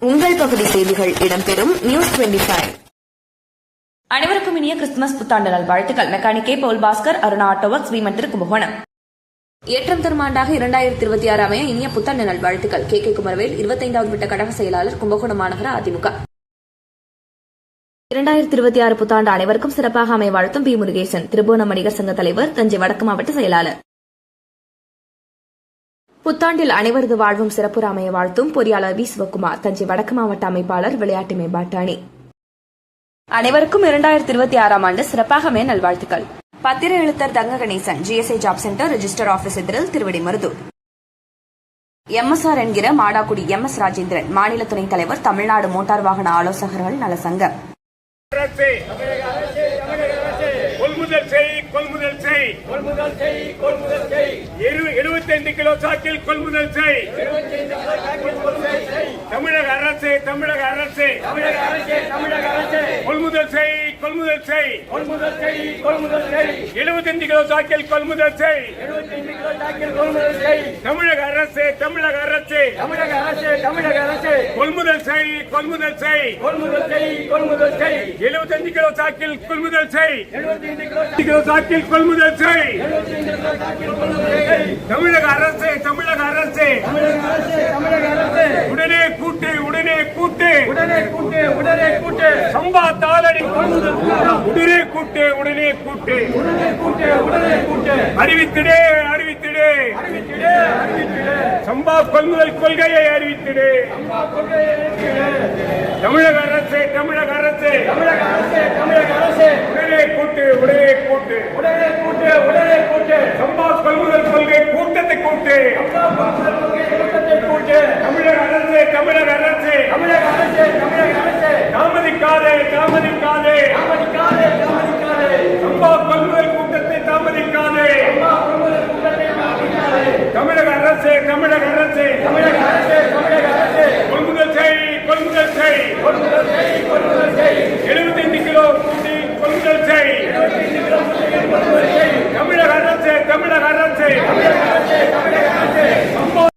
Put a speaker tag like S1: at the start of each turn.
S1: உங்கள் பகுதி செய்திகள் இடம்பெறும் நியூஸ் 25.
S2: அனைவருக்கும் இனிய கிறிஸ்துமஸ் புத்தாண்டு நல்வாழ்த்துக்கள். Mechanic Paul Bhaskar, Aruna auto works, வீமன் திருக்கும்பகோணம். ஏற்றம் தரும் ஆண்டாக 2026 அமைய இனிய புத்தாண்டு நல்வாழ்த்துக்கள். கே குமரவேல், 25வது விட்ட கழக செயலாளர், கும்பகோணம் மாநகர அதிமுக. 2026 புத்தாண்டு அனைவருக்கும் சிறப்பாக அமைய வாழ்த்தும் பி முருகேசன், திருபுவனம் வணிகர் சங்க தலைவர், தஞ்சை வடக்கு மாவட்ட செயலாளர். புத்தாண்டில் அனைவரது வாழ்வும் சிறப்புற அமைய வாழ்த்தும் பொறியாளர் வி சிவக்குமார், தஞ்சை வடக்கு மாவட்ட அமைப்பாளர், விளையாட்டு மேம்பாட்டு அணி. அனைவருக்கும் 2026 ஆண்டு சிறப்பாக அமைய நல்வாழ்த்துக்கள். பத்திர எழுத்தர் தங்க Ganesan, GSI job centre, register office எதிரில், திருவிடைமருதூர். எம்எஸ்ஆர் என்கிற மாடாக்குடி எம்.எஸ். ராஜேந்திரன், மாநில துணைத் தலைவர், தமிழ்நாடு மோட்டார் வாகன ஆலோசகர்கள் நல சங்கம்.
S3: கொள்முதல் செய் 75 கிலோ சாக்கில் கொள்முதல் செய். தமிழக அரசு கொள்முதல் செய் 75 கிலோ சாக்கில் கொள்முதல் செய். தமிழக அரசு கொள்முதல் செய் 75 கிலோ சாக்கில் கொள்முதல் செய். கொள்முதல் செய். தமிழக அரசு உடனே கூட்டு சம்பா தாளடி உடனே கூட்டு அறிவித்திடே சம்பா கொள்முதல் கொள்கையை அறிவித்திடே. தமிழக அரசு உடனே கூட்டு சம்பா கொள்முதல் கொள்கை கூட்டத்தை கூட்டு. தமிழக அரசு